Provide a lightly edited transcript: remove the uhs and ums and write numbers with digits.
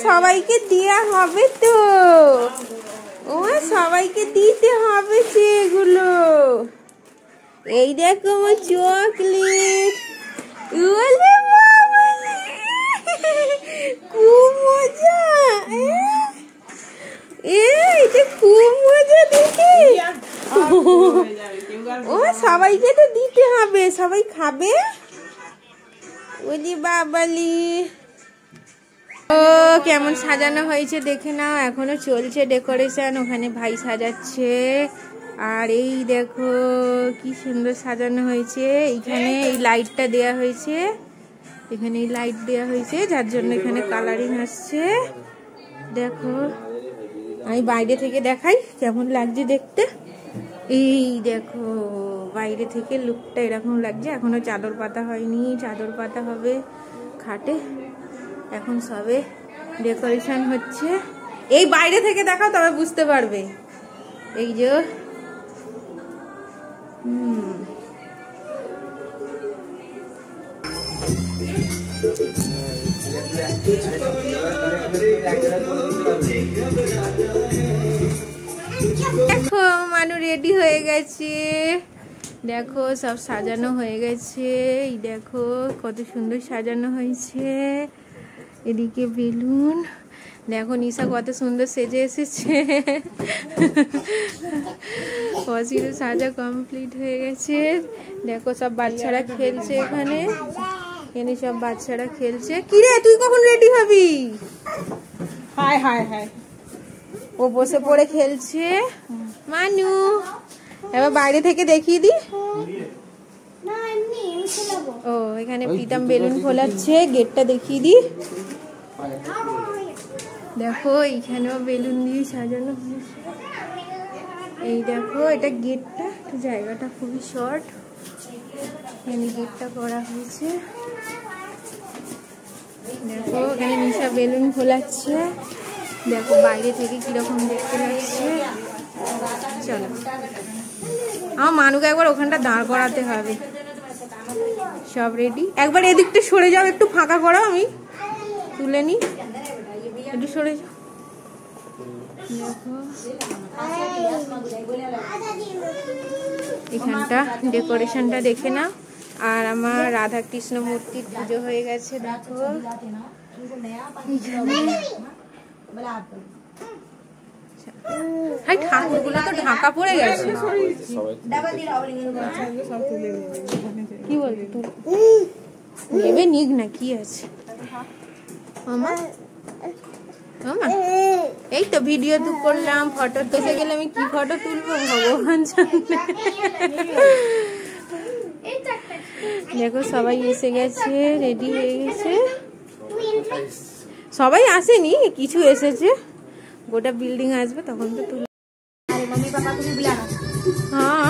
সবাইকে দেয়া হবে তো, ও সবাইকে দিতে হবে সেগুলো। এই দেখো আমার চকলেট, খুব মজা, এটা খুব মজা দেখে। ও সবাইকে তো দিতে হবে, সবাই খাবে। ওলি বাবালি, ও কেমন সাজানো হয়েছে দেখে নাও, এখনো চলছে ডেকোরেশন, ওখানে ভাই সাজাচ্ছে। আর এই দেখো কি সুন্দর সাজানো হয়েছে, এইখানে এই লাইটটা দেয়া হয়েছে, এখানে এই লাইট দেয়া হয়েছে যার জন্য এখানে কালারিং আসছে। দেখো আমি বাইরে থেকে দেখাই কেমন লাগছে দেখতে। এই দেখো বাইরে থেকে লুকটা এরকম লাগছে, এখনো চাদর পাতা হয়নি, চাদর পাতা হবে খাটে, এখন সবে ডেকোরেশন হচ্ছে। এই বাইরে থেকে দেখাও তবে বুঝতে পারবে। এই যে দেখো মানু রেডি হয়ে গেছে, দেখো সব সাজানো হয়ে গেছে। এই দেখো কত সুন্দর সাজানো হয়েছে, এদিকে বেলুন, দেখো নিশা কত সুন্দর সেজে এসেছে। অসিরও সাজা কমপ্লিট হয়ে গেছে। দেখো সব বাচ্চারা খেলছে এখানে, এখানে সব বাচ্চারা খেলছে। কিরে তুই কখন রেডি হবি? হাই হাই হাই, ও বসে পড়ে খেলছে। মানু এবার বাইরে থেকে দেখিয়ে দি। ও এখানে প্রীতম বেলুন ফোলাচ্ছে, গেটটা দেখিয়ে দি। দেখো এইখানেও বেলুন দিয়ে সাজানো হয়েছে। এই দেখো এটা গেটটা, জায়গাটা খুবই শর্ট, এখানে গেটটা করা হয়েছে। দেখো এখানে নিশা বেলুন ফোলাচ্ছে, দেখো বাইরে থেকে কিরকম দেখতে লাগছে। চলো আমার মানুকে একবার ওখানটা দাঁড় করাতে হবে। সব রেডি, একবার এদিকটা সরে যাও, একটু ফাঁকা করো, আমি তুলে নি, একটু সরে যাও। দেখো এখানটা ডেকোরেশনটা দেখে নাও। আর আমার রাধা কৃষ্ণ মূর্তির পুজো হয়ে গেছে। দেখো ঠাকুরগুলো তো ঢাকা পড়ে গেছে, কি বলবি তুই নেবে নিক না, কি আছে মামা। মামা এই তো ভিডিও তো করলাম, ফটো তুলতে গেলে আমি কি ফটো তুলবো ভগবান জানে। দেখো সবাই এসে গেছে, রেডি হয়ে গেছে। সবাই আসেনি, কিছু এসেছে, গোটা বিল্ডিং আসবে তখন তো তুলে। হ্যাঁ